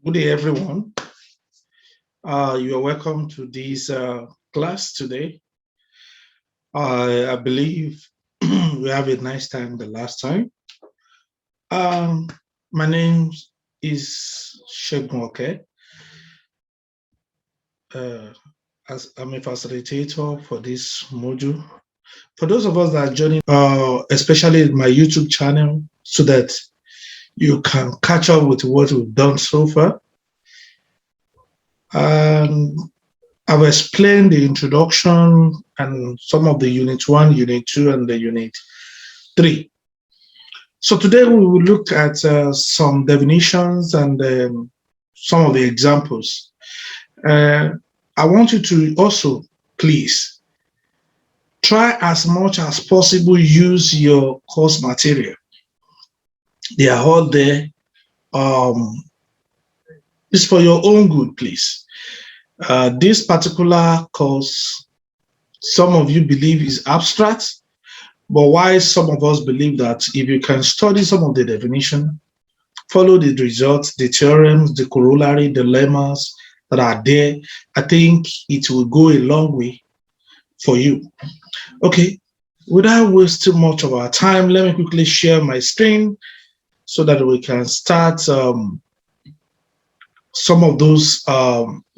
Good day, everyone. You are welcome to this class today. I believe we have a nice time the last time. Um, my name is Shegun Oke. As I'm a facilitator for this module. For those of us that are joining, especially my YouTube channel, so that you can catch up with what we've done so far. I've explained the introduction and some of the Unit 1, Unit 2, and the Unit 3. So today we will look at some definitions and some of the examples. I want you to also, please, try as much as possible use your course material. They are all there. It's for your own good, please. This particular course, some of you believe is abstract, but why some of us believe that if you can study some of the definition, follow the results, the theorems, the corollary, the lemmas that are there, I think it will go a long way for you. Okay, without wasting much of our time, let me quickly share my screen so that we can start some of those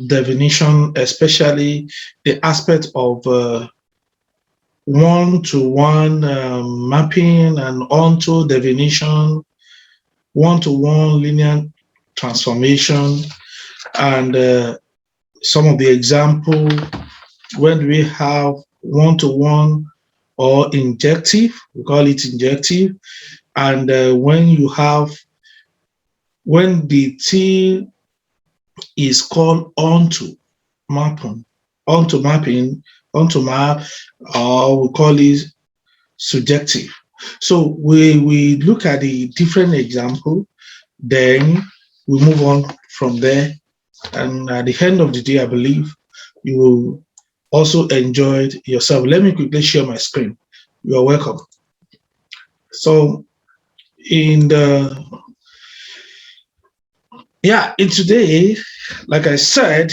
definition, especially the aspect of one-to-one mapping and onto definition, one-to-one linear transformation, and some of the example when we have one-to-one or injective, we call it injective, and when the T is called onto mapping, or we call it surjective. So we look at the different example, then we move on from there. And at the end of the day, I believe you will also enjoy it yourself. Let me quickly share my screen. You are welcome. So in today, like I said,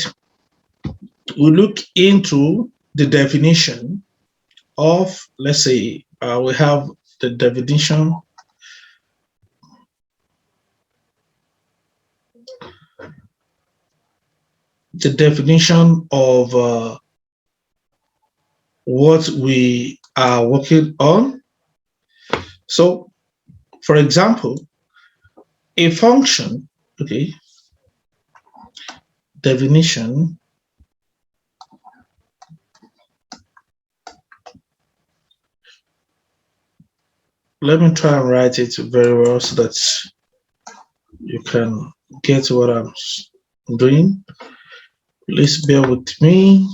we look into the definition of, let's say, we have the definition of what we are working on. So, for example, a function, okay, definition let me try and write it very well so that you can get what I'm doing. Please bear with me.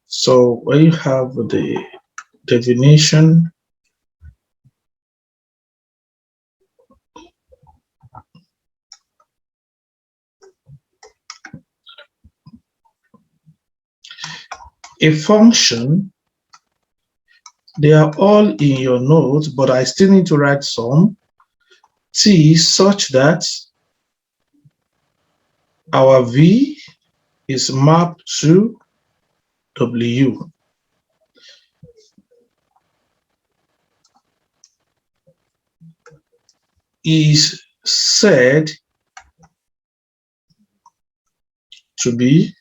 So when you have the definition, a function, they are all in your notes, but I still need to write some. T such that our V is mapped to W. Is said to be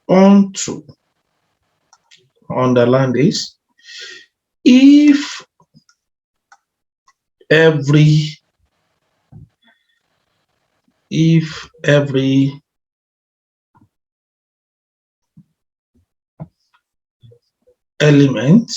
onto, underline this, if every element,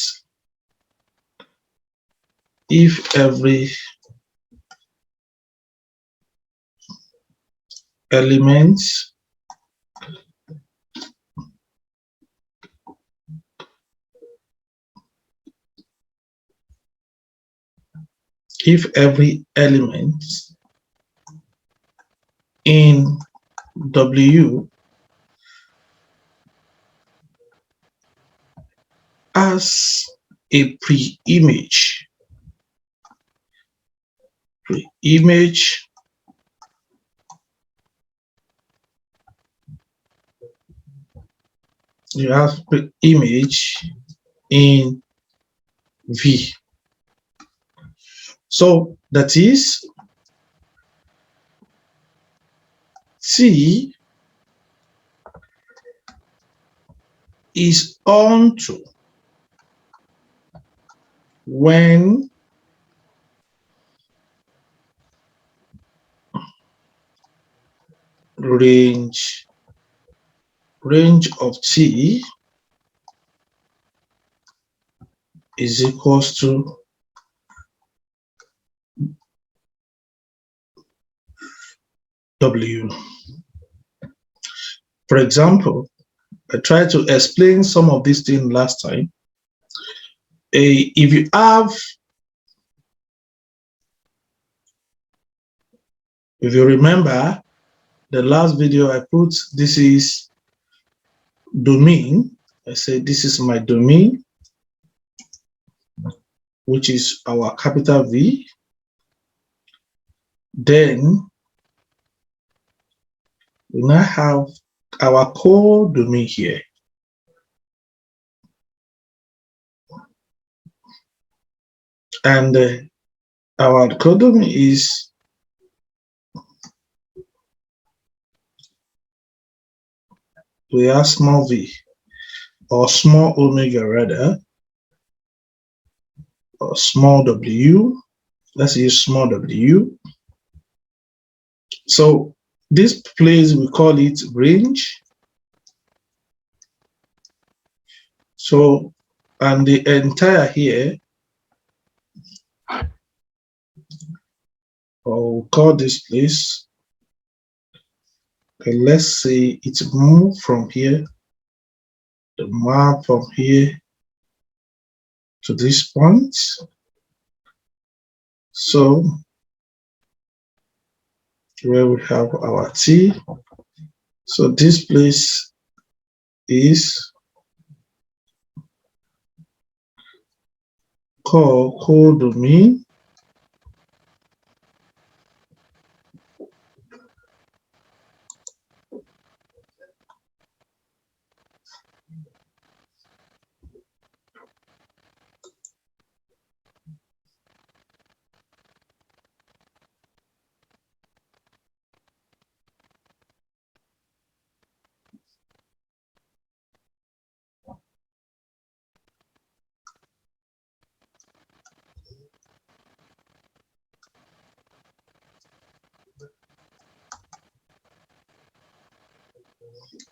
if every element in W has a pre-image. You have pre-image in V. So that is T is onto when range of T is equals to W. For example, I tried to explain some of these things last time. If you remember the last video I put, this is domain. I said this is my domain, which is our capital V. Then we now have our codomain here. And our codomain is we have small v, or small omega rather, or small w. Let's use small w. So this place we call it range. So, and the entire here, or we'll call this place, okay, let's say it's moved from here, the map from here to this point. So where we have our T, so this place is called codomain.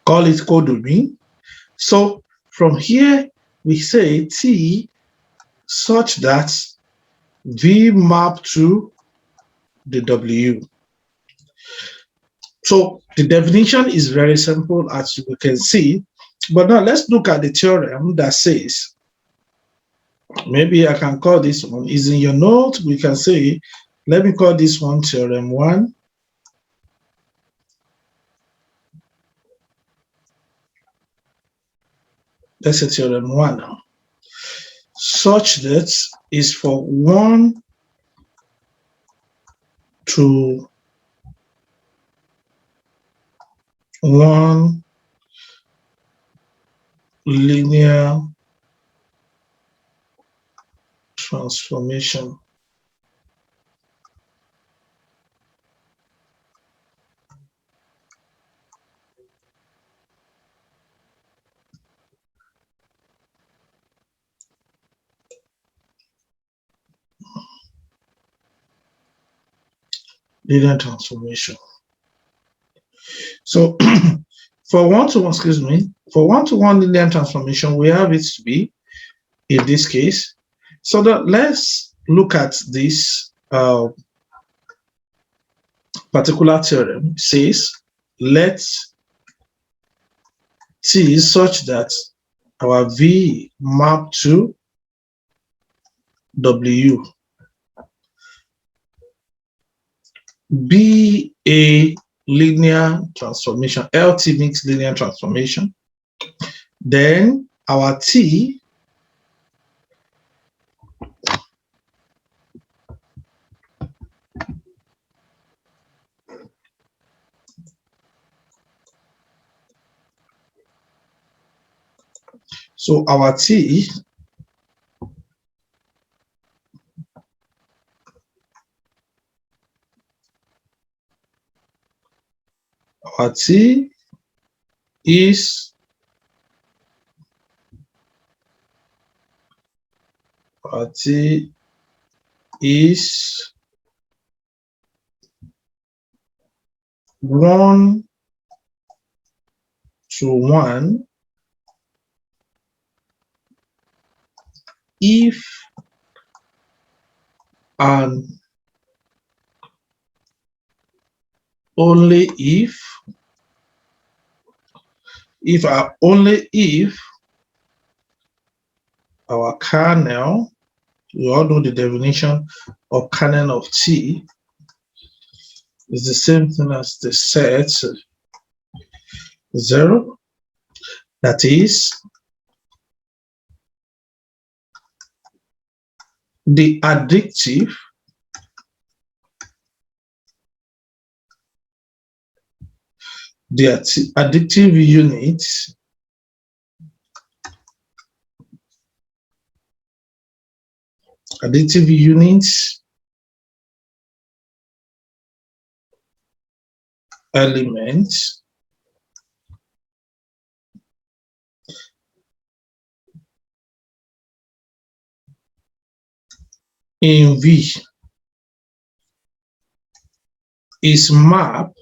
Call it codomain. So from here we say T such that V map to the W. So the definition is very simple, as you can see. But now let's look at the theorem that says, maybe I can call this one, is in your note, we can say, let me call this one theorem 1. That's a theorem 1 now. Such that is for 1 to 1 linear transformation. Linear transformation. So for 1-to-1, excuse me, for 1-to-1 linear transformation, we have it to be in this case. So that let's look at this particular theorem. It says let T is such that our V map to W be a linear transformation. LT means linear transformation. Then our T So our T is our T is 1 to 1 if and only if only if our kernel, we all know the definition of kernel of T is the same thing as the set 0, that is the additive additive units element in V is mapped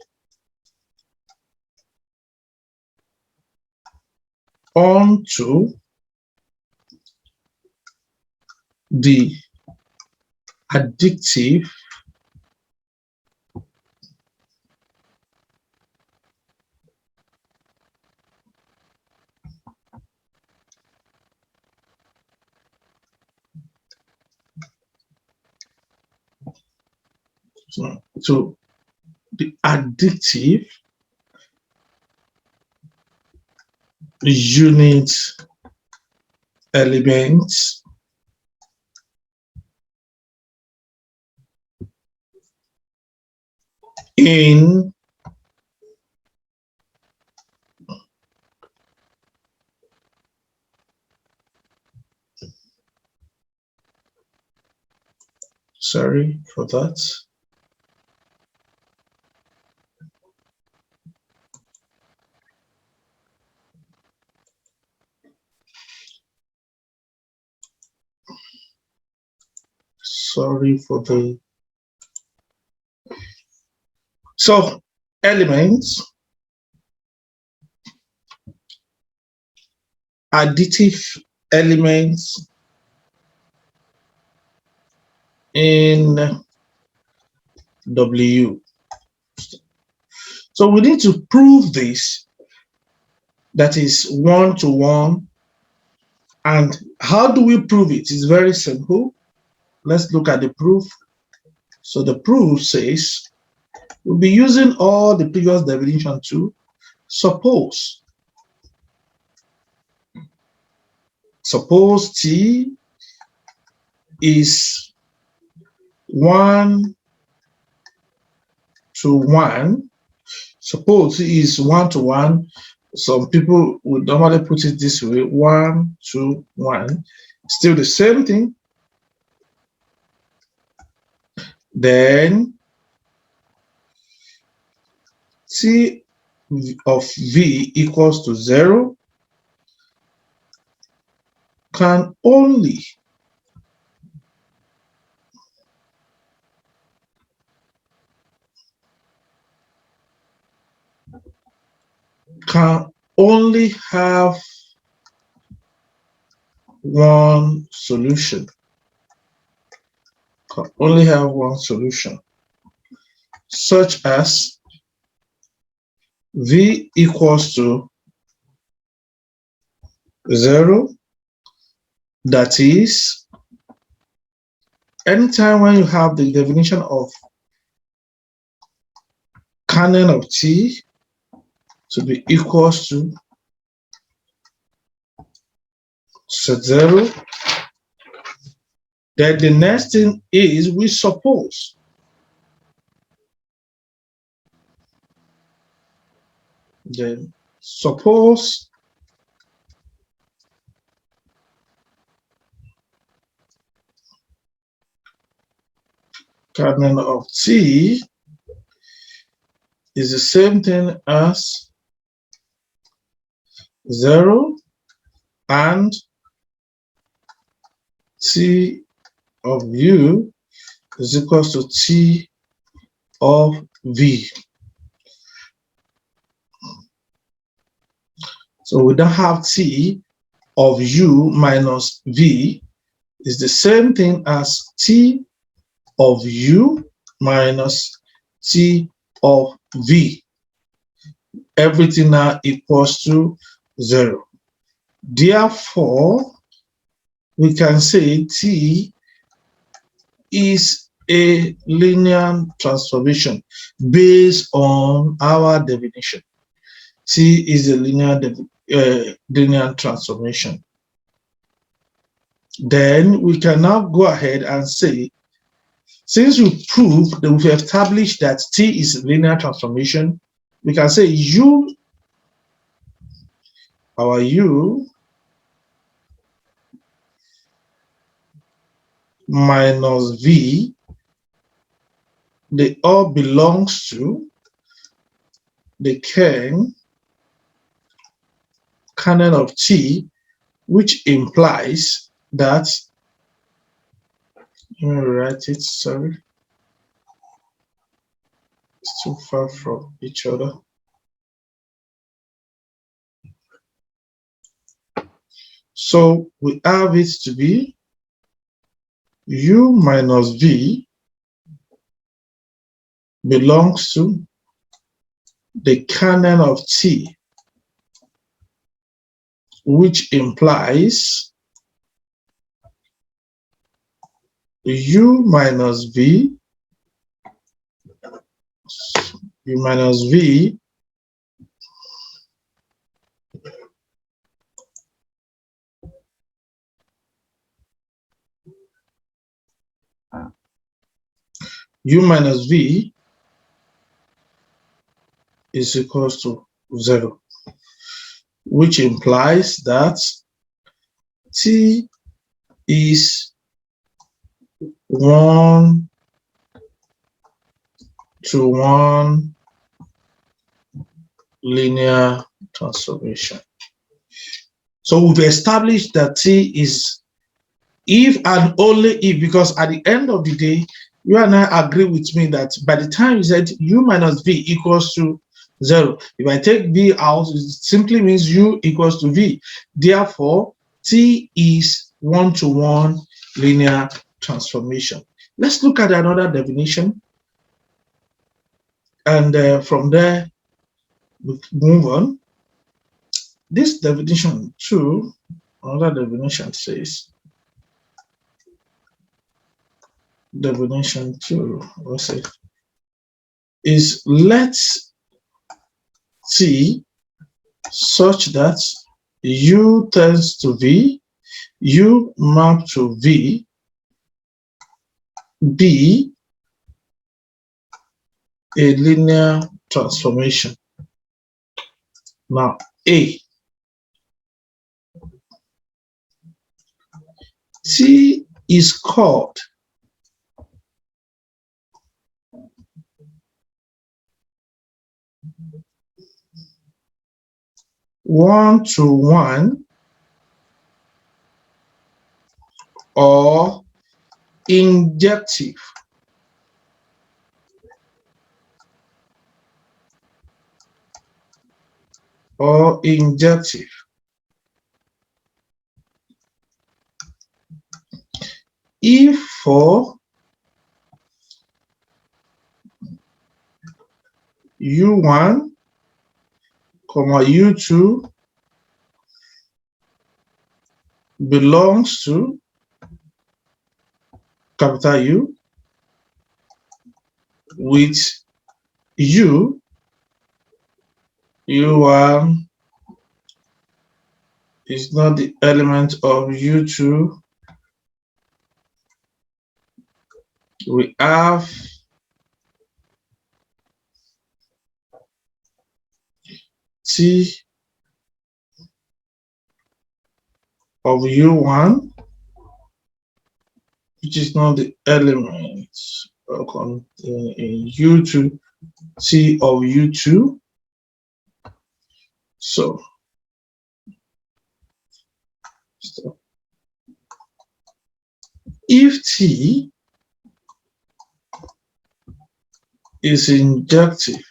onto the additive to the additive unit elements in sorry for that. Sorry for the so elements, additive elements in W. So we need to prove this, that is 1 to 1. And how do we prove it? It's very simple. Let's look at the proof. So the proof says we'll be using all the previous definition to suppose T is 1 to 1. Suppose T is 1 to 1. Some people would normally put it this way, 1 to 1. Still the same thing. Then T of V equals to 0 can only have one solution. Can only have one solution, such as V equals to 0. That is, anytime when you have the definition of kernel of T to be equals to set 0, then the next thing is we suppose kernel of t is the same thing as 0 and t of u is equals to t of v. So we don't have t of u minus v is the same thing as t of u minus t of v. Everything now equals to 0. Therefore, we can say t is a linear transformation based on our definition. T is a linear transformation. Then we can now go ahead and say, since we proved that we've established that T is a linear transformation, we can say our U minus V, they all belongs to the kernel of T, which implies that, let me write it, sorry, it's too far from each other. So we have it to be U minus V belongs to the kernel of T, which implies U minus V is equals to 0, which implies that T is 1-to-1 linear transformation. So we've established that T is if and only if, because at the end of the day, you and I agree with me that by the time you said U minus V equals to 0, if I take V out, it simply means U equals to V. Therefore, T is 1-to-1 linear transformation. Let's look at another definition. And from there, we move on. This definition too, another definition says, definition 2, what's it? Is let T such that U tends to V, U map to V, be a linear transformation. Now, A, T is called one-to-one or injective. Or injective. If for U1, U2 belongs to capital U with U1 is not the element of U2. We have T of U1, which is not the element in U2, T of U2. So if T is injective,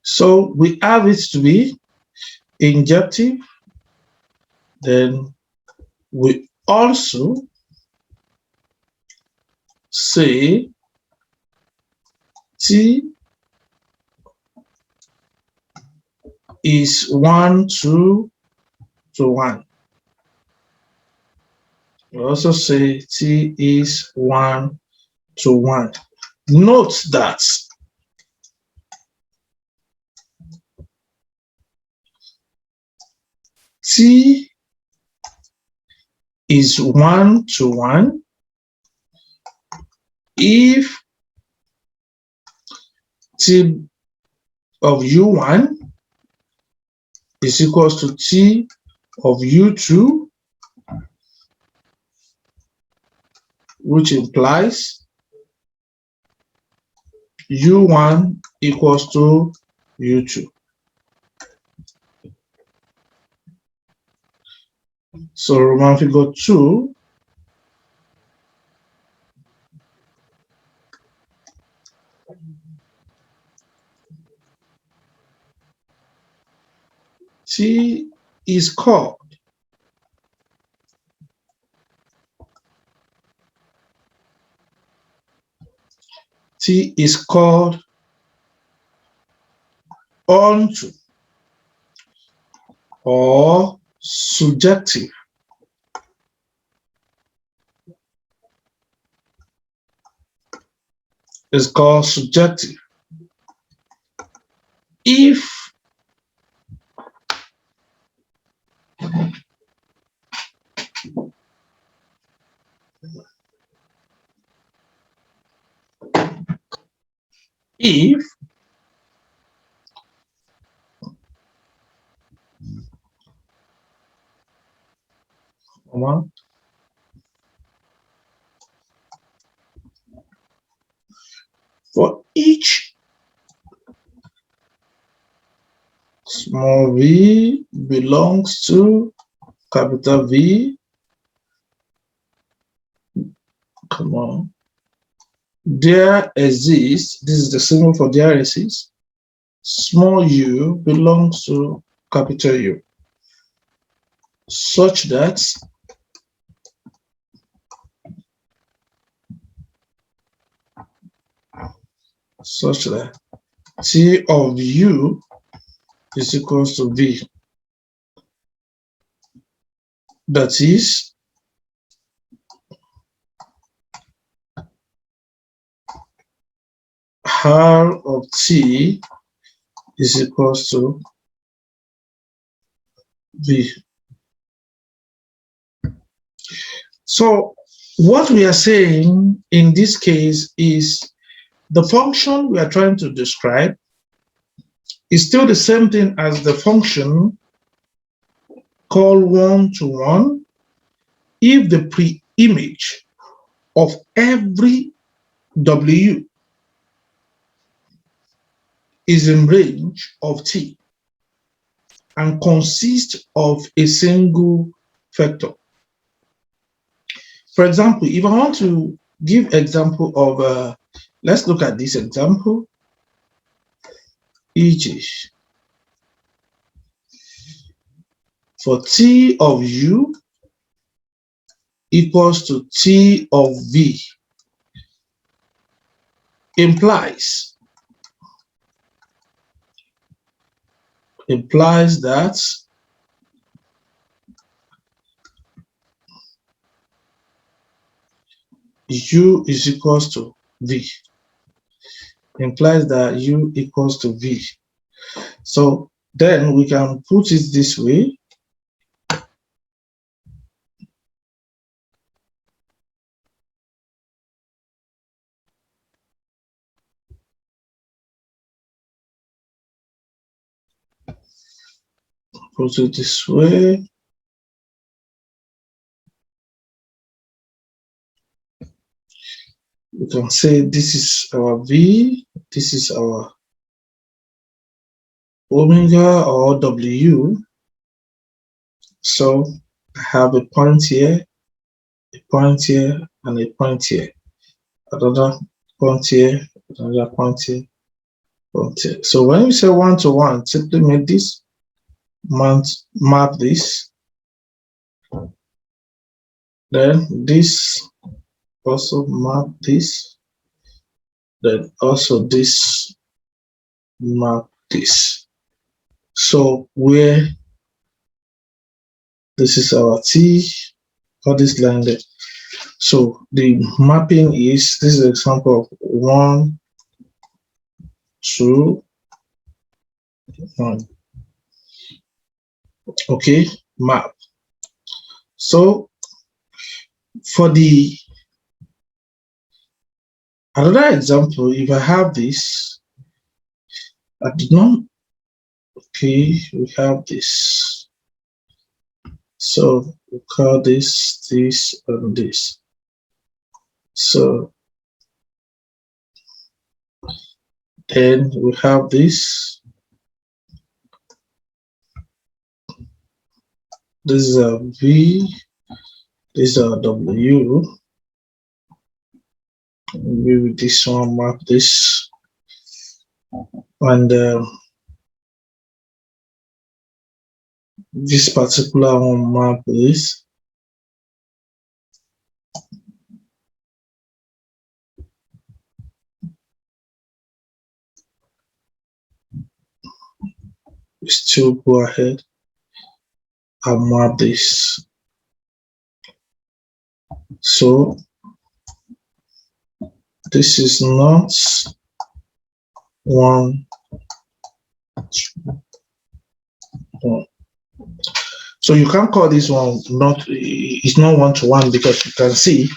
so we have it to be injective, then we also say T is 1:1. We also say T is 1:1. Note that T is 1:1 if T of U1 is equals to T of U2, which implies U1 equals to U2. So Roman figure 2, T is called onto or surjective. It's called surjective if if for each small v belongs to capital V, there exists, this is the symbol for there exists, small u belongs to capital U, such that T of U is equals to V. That is R of T is equals to V. So what we are saying in this case is the function we are trying to describe is still the same thing as the function called 1:1 if the pre-image of every W is in range of T and consists of a single vector. For example, if I want to give example of, let's look at this example, e.g. for T of U equals to T of V implies that U is equals to V. Implies that U equals to V. So then we can put it this way. put it this way. We can say this is our V, this is our omega or W. So I have a point here, a point here, and a point here. Another point here, another point here, point here. So when you say 1 to 1, simply make this, map this. Then this also map this. Then also this map this. So where this is our T, all this line there. So the mapping is, this is an example of 1, 2, 1. Okay, map. So for the another example, if I have this, I did not, okay, we have this. So we call this, this, and this. So then we have this. This is a V, this is a W. Maybe this one, map this. And this particular one, map this. Still go ahead and map this. So this is not 1, 1. So you can't call this one not, it's not 1 to 1, because you can see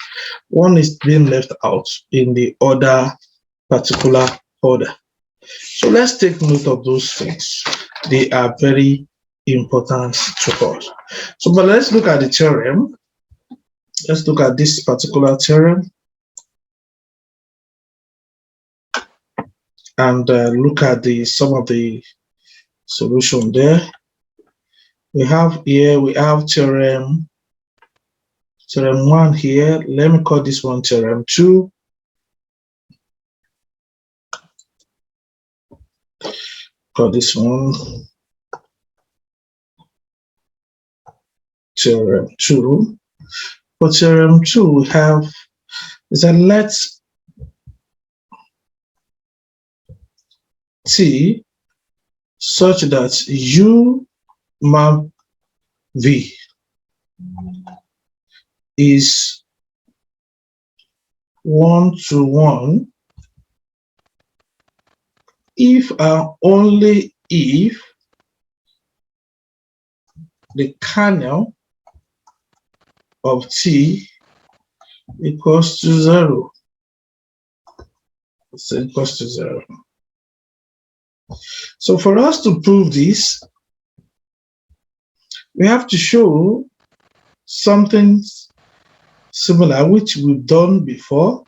one is being left out in the other particular order. So let's take note of those things. They are very important to us. So, but let's look at the theorem. Let's look at this particular theorem and look at some of the solution there. We have here, we have theorem 1 here. Let me call this one theorem 2. Call this one theorem 2. For theorem 2, we have is that let T such that U map V is 1 to 1 if and only if the kernel of T equals to 0. It's equals to 0. So for us to prove this, we have to show something similar, which we've done before.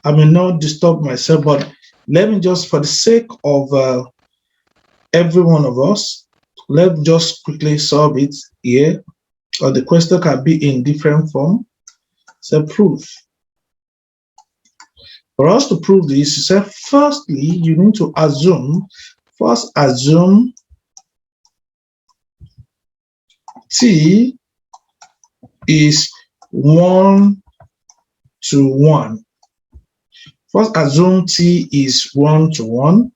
I may not disturb myself, but let me just, for the sake of every one of us, let's just quickly solve it here, or the question can be in different form. So proof. For us to prove this, you say, firstly, you need to assume, T is 1 to 1. First, assume T is 1 to 1.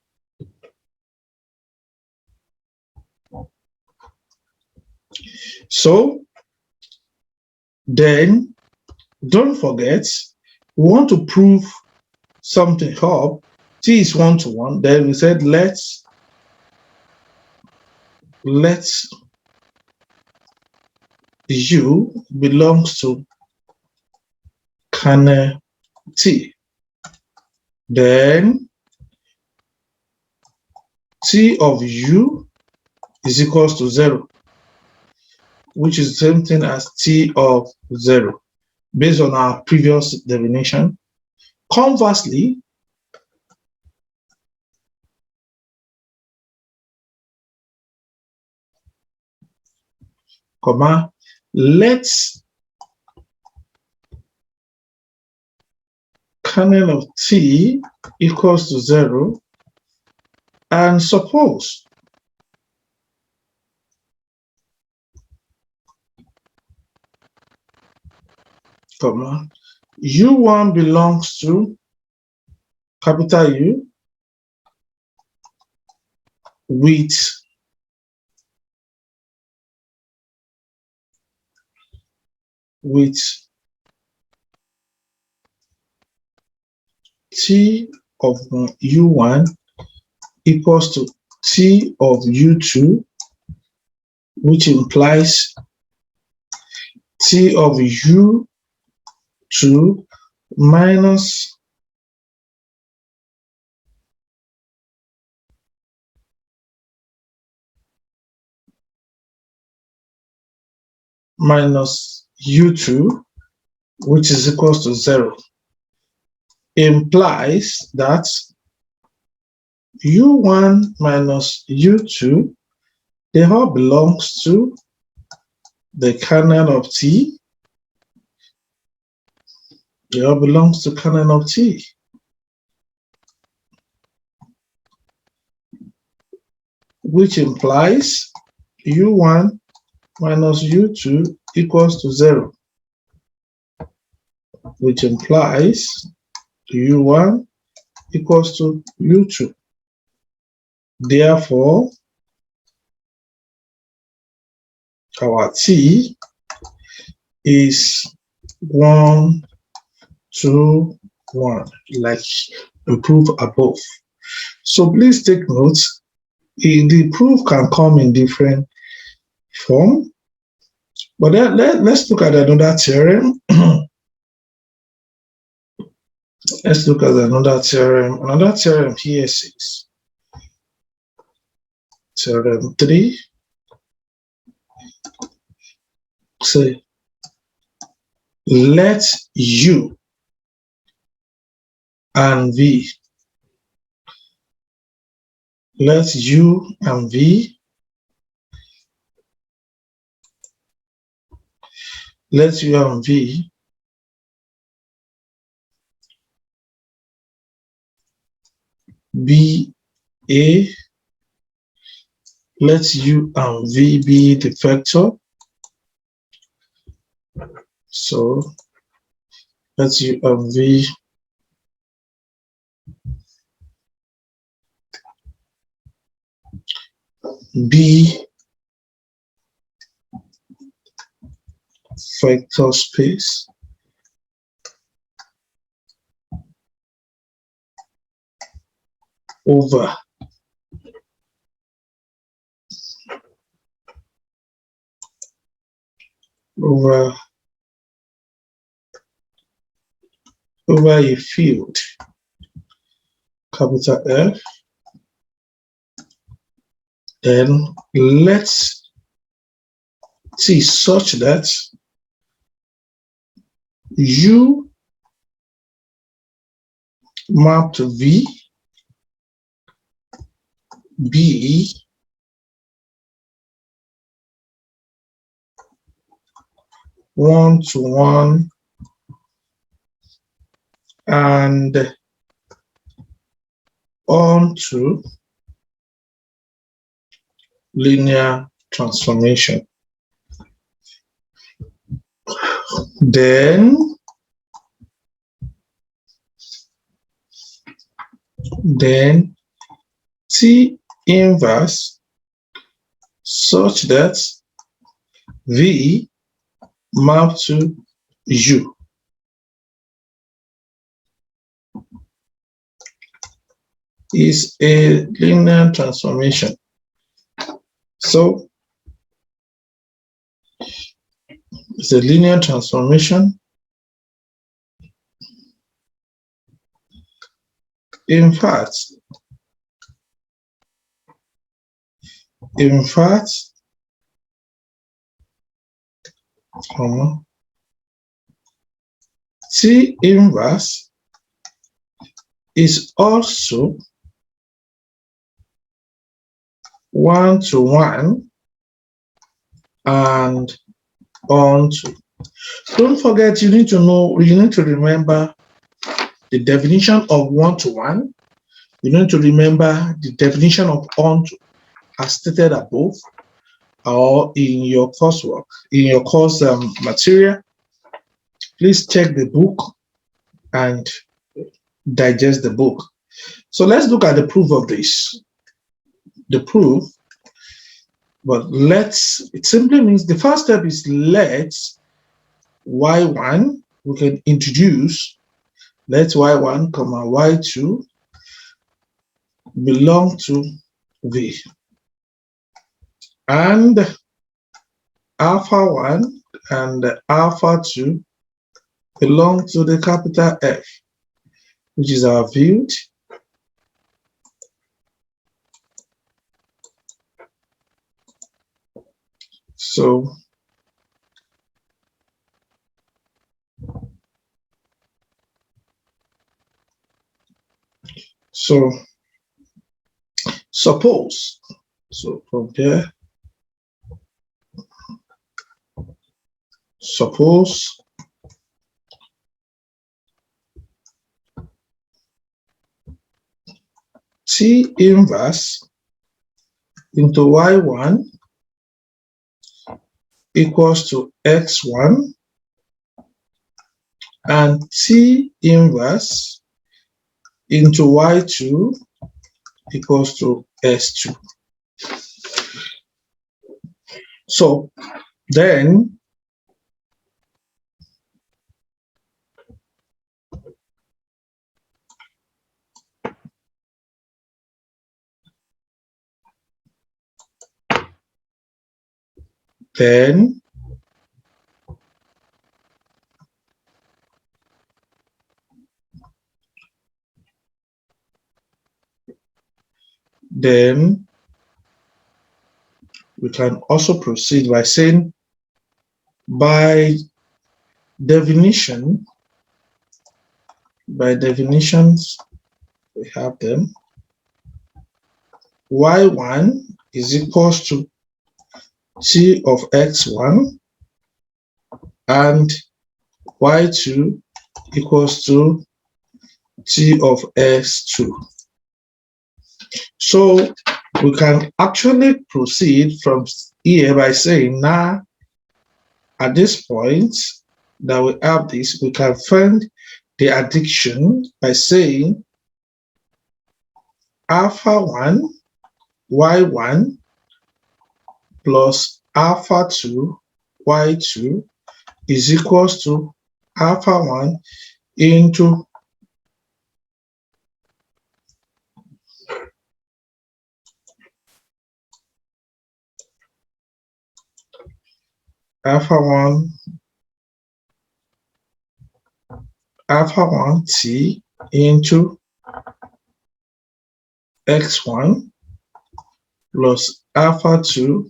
So then, don't forget, we want to prove something up. T is 1 to 1. Then we said let's U belongs to kernel T. Then T of U is equals to 0. which is the same thing as t of 0, based on our previous definition. Conversely, let kernel of t equals to 0, and suppose u1 belongs to capital U with t of u1 equals to t of u2, which implies t of u2 minus u2, which is equals to 0, implies that u1 minus u2, they all belongs to the kernel of t. They all belongs to kernel of t. Which implies u1 minus u2 equals to 0. Which implies u1 equals to u2. Therefore, our t is 1, 2, 1, like the proof above. So please take note, the proof can come in different form. But let's look at another theorem. Let's look at another theorem. Another theorem here says, theorem 3, say, let U and V, let U and V, let U and V be A, let U and V be the vector. So let U and V be vector space over a field, capital F, then let's see such that U map to V be one-to-one and onto linear transformation. Then T inverse such that V map to U is a linear transformation. So it's a linear transformation. In fact, comma, T inverse is also 1-to-1 and onto. Don't forget, you need to remember the definition of 1-to-1. You need to remember the definition of onto as stated above, or in your coursework, in your course material. Please check the book and digest the book. So let's look at the proof of this. The proof, but it simply means the first step is let y1, we can introduce, let y1, comma y2 belong to V, and alpha 1 and alpha 2 belong to the capital F, which is our field. So suppose, so from there, suppose T inverse into y1 equals to x1 and T inverse into y2 equals to s2. So then we can also proceed by saying, by definitions, we have them. Y1 is equals to T of x1 and y2 equals to T of s2. So we can actually proceed from here by saying, now at this point that we have this, we can find the addition by saying alpha 1 y1 plus alpha 2 y2 is equals to alpha 1 into alpha 1 t into x1 plus alpha 2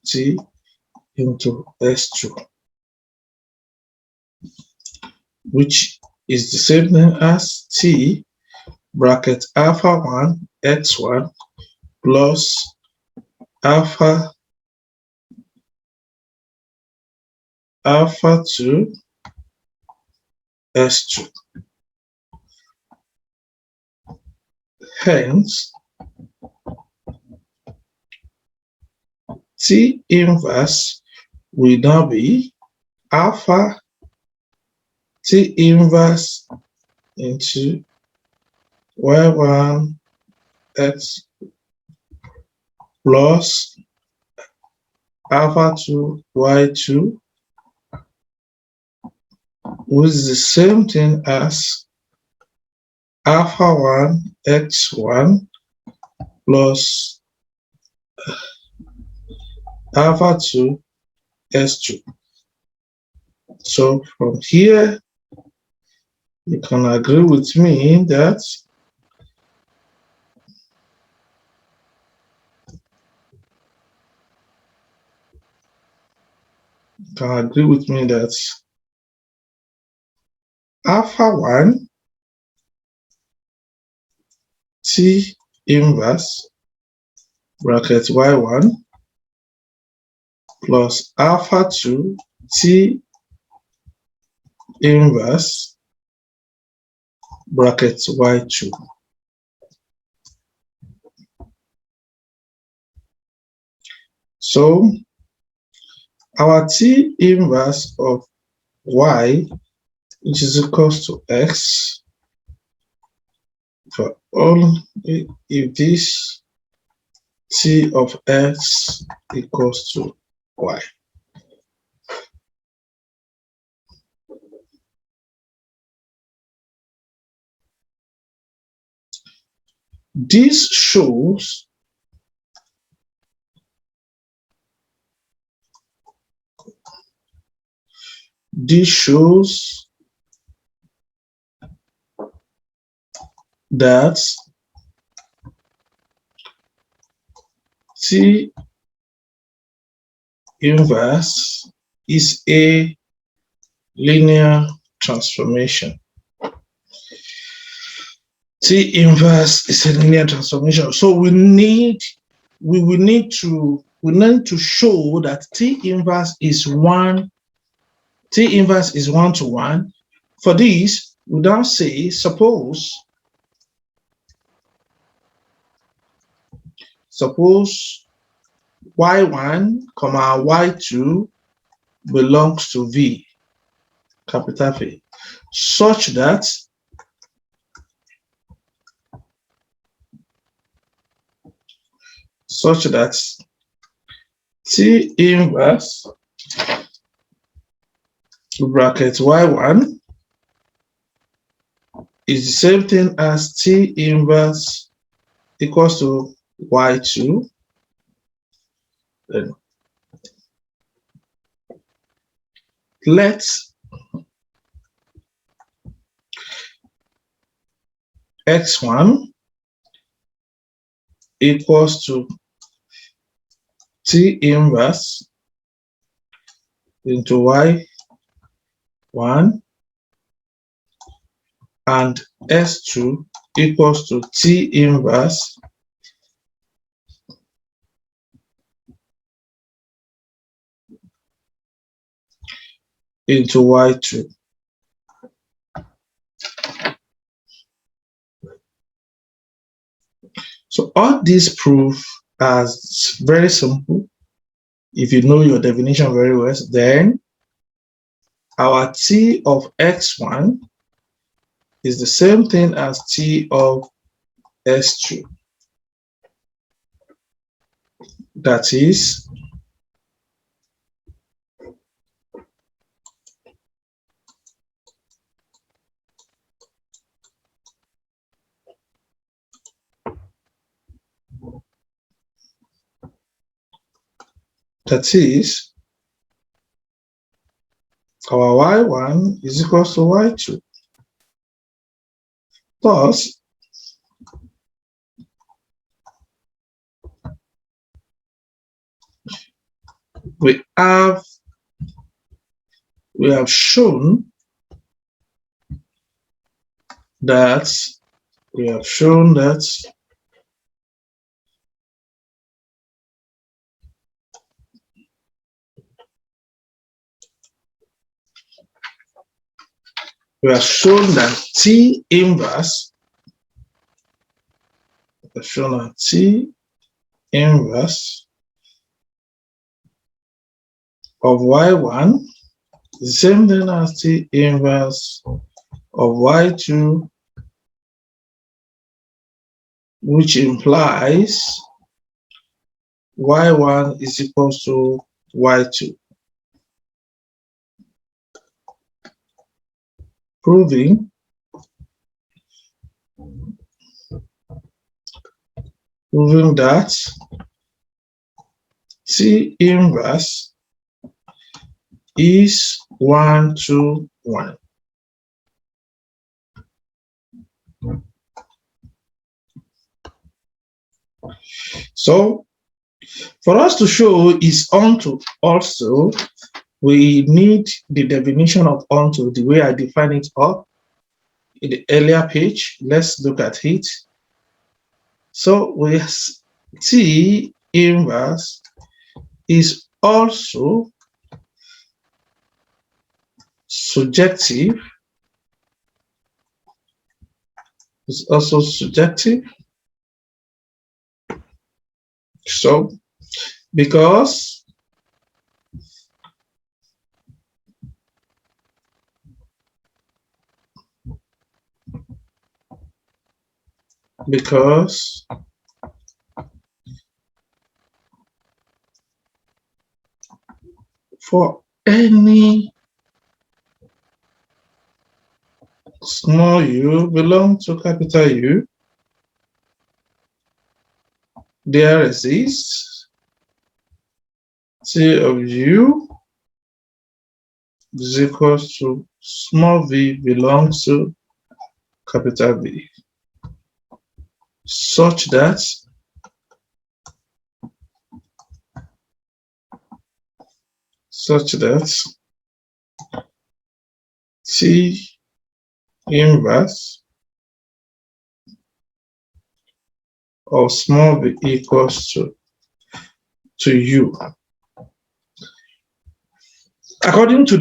t into s2, which is the same thing as t bracket alpha 1 x1 plus alpha 2 s2. Hence, T inverse will now be alpha T inverse into y1 x plus alpha 2 y2, which is the same thing as alpha 1 x1 plus alpha 2 s2. So from here, you can agree with me that can agree with me that alpha 1 T inverse bracket y1 plus alpha 2 T inverse bracket y2. So our T inverse of y, which is equals to x, for all if this T of x equals to y. This shows that T inverse is a linear transformation. T inverse is a linear transformation. So we need to show that T inverse is 1 to 1. For this, we now say suppose y1, y2 belongs to V, capital V, such that T inverse bracket y1 is the same thing as T inverse equals to y2. Then let x1 equals to T inverse into y1 and s2 equals to T inverse into y2. So all these proof as very simple. If you know your definition very well, then our T of x1 is the same thing as T of s2. That is our y1 is equals to y2. Thus, we have shown that T inverse of y1 is the same thing as T inverse of y2, which implies y1 is equals to y2, proving that T inverse is 1 to 1. So for us to show is also we need the definition of onto the way I define it up in the earlier page. Let's look at it. So we see inverse is also surjective. It's also surjective. So because for any small u belong to capital U, there exists T of U is equals to small v belongs to capital V, such that T inverse of small v equals to U. According to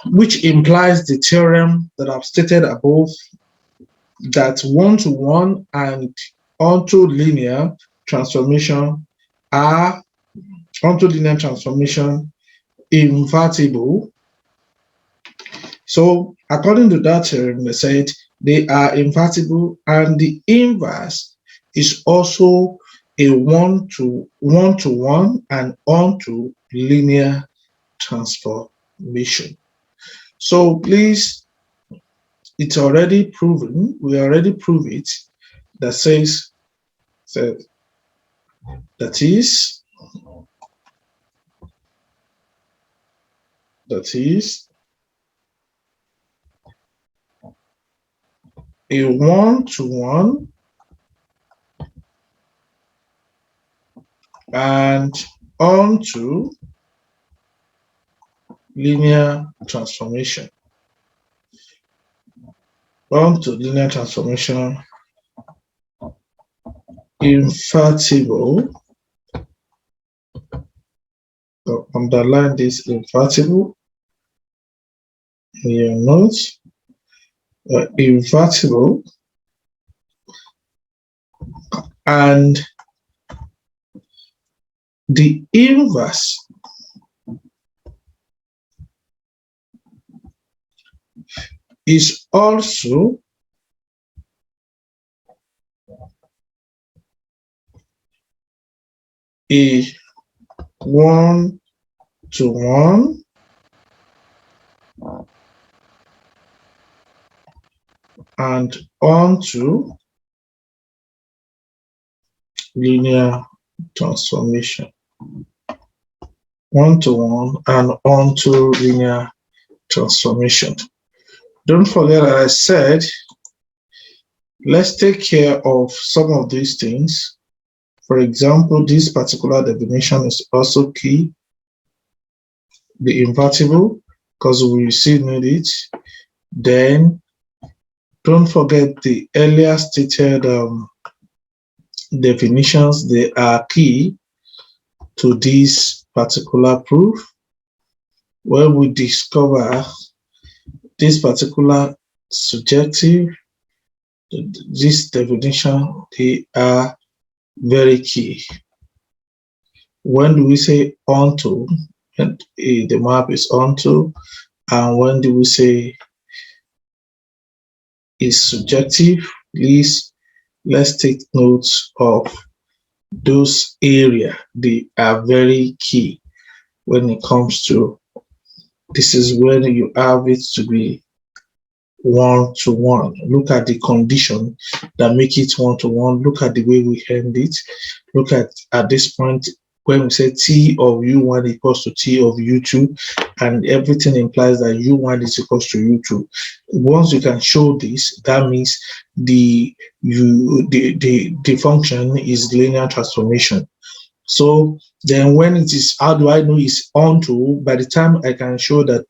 which implies the theorem that I've stated above, that one-to-one and onto linear transformation are invertible. So according to that theorem, they said they are invertible, and the inverse is also a one-to-one and onto linear transformation. So please, it's already proven, we already prove it, that says that is a one-to-one and onto linear transformation. Invertible. So underline this, invertible in your notes. Invertible and the inverse is also a one-to-one and onto linear transformation. One-to-one and onto linear transformation. Don't forget that I said, let's take care of some of these things. For example, this particular definition is also key, the invertible, because we still need it. Then don't forget the earlier stated definitions. They are key to this particular proof. When we discover this particular surjective, this definition, they are very key. When do we say onto, and the map is onto, and when do we say is surjective? Please, let's take notes of those areas. They are very key when it comes to, this is when you have it to be one-to-one. Look at the condition that make it one-to-one. Look at the way we end it. Look at this point when we say T of U1 equals to T of U2, and everything implies that U1 is equals to U2. Once you can show this, that means the function is linear transformation. So then when it is, how do I know it's onto? By the time I can show that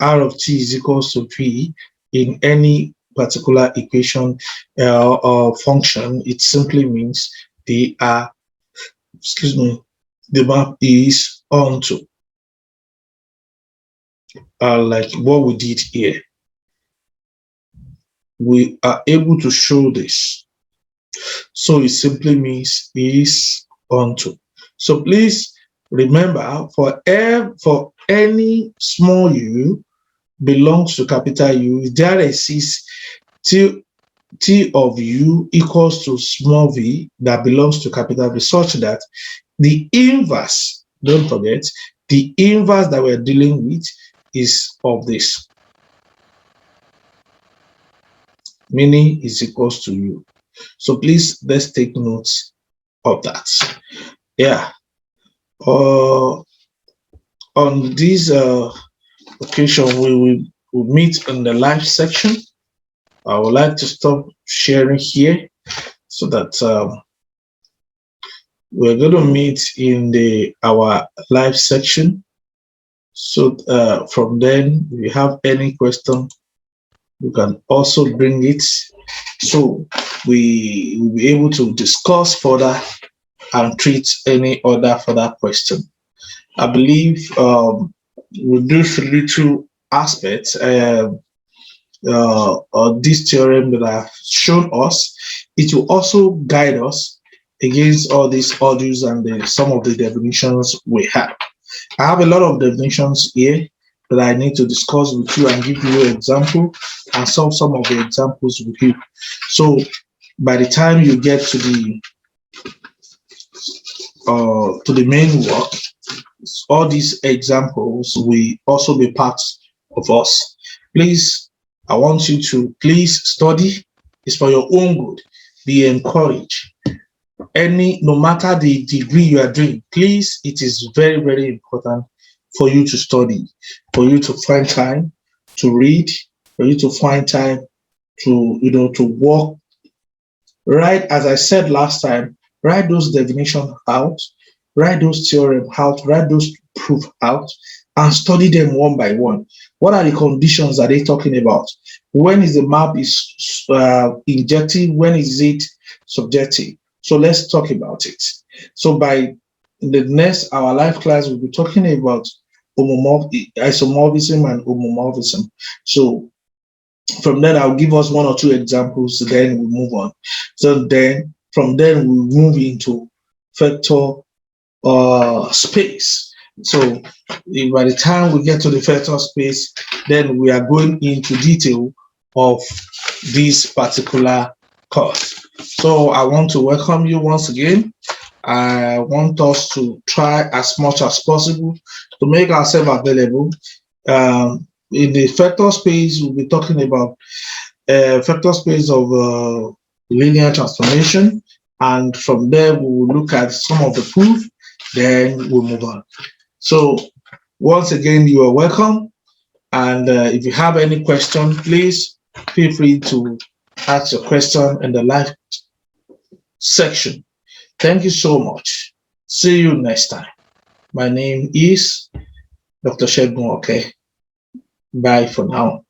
R of t is equals to P in any particular equation or function, it simply means they are, excuse me, the map is onto, like what we did here. We are able to show this. So it simply means is onto. So please remember, for any small u belongs to capital U, there exists t of u equals to small v that belongs to capital V, such that the inverse, don't forget, the inverse that we're dealing with is of this, meaning is equals to u. So please, let's take notes of that. Yeah. On this occasion, we will meet in the live section. I would like to stop sharing here so that we're going to meet in our live section. So from then, if you have any question, you can also bring it. So we will be able to discuss further and treat any other further question. I believe with these little aspects, this theorem that I've shown us, it will also guide us against all these audios and some of the definitions we have. I have a lot of definitions here that I need to discuss with you and give you an example and solve some of the examples with you. So by the time you get to the main work, all these examples will also be part of us. Please, I want you to please study. It's for your own good. Be encouraged. No matter the degree you are doing, please, it is very, very important for you to study, for you to find time to read, for you to find time to work. Right, as I said last time, write those definitions out, write those theorems out, write those proof out, and study them one by one. What are the conditions are they talking about? When is the map is injective? When is it subjective? So let's talk about it. So by the next our live class, we'll be talking about isomorphism and homomorphism. So from then I'll give us one or two examples, then we move on. So then from then we move into vector space. So by the time we get to the vector space, then we are going into detail of this particular course. So I want to welcome you once again. I want us to try as much as possible to make ourselves available. In the vector space, we'll be talking about vector space of linear transformation, and from there we will look at some of the proof, then we'll move on. So once again, you are welcome, and if you have any question, please feel free to ask your question in the live section. Thank you so much. See you next time. My name is Dr. Shegun. Okay. Bye for now.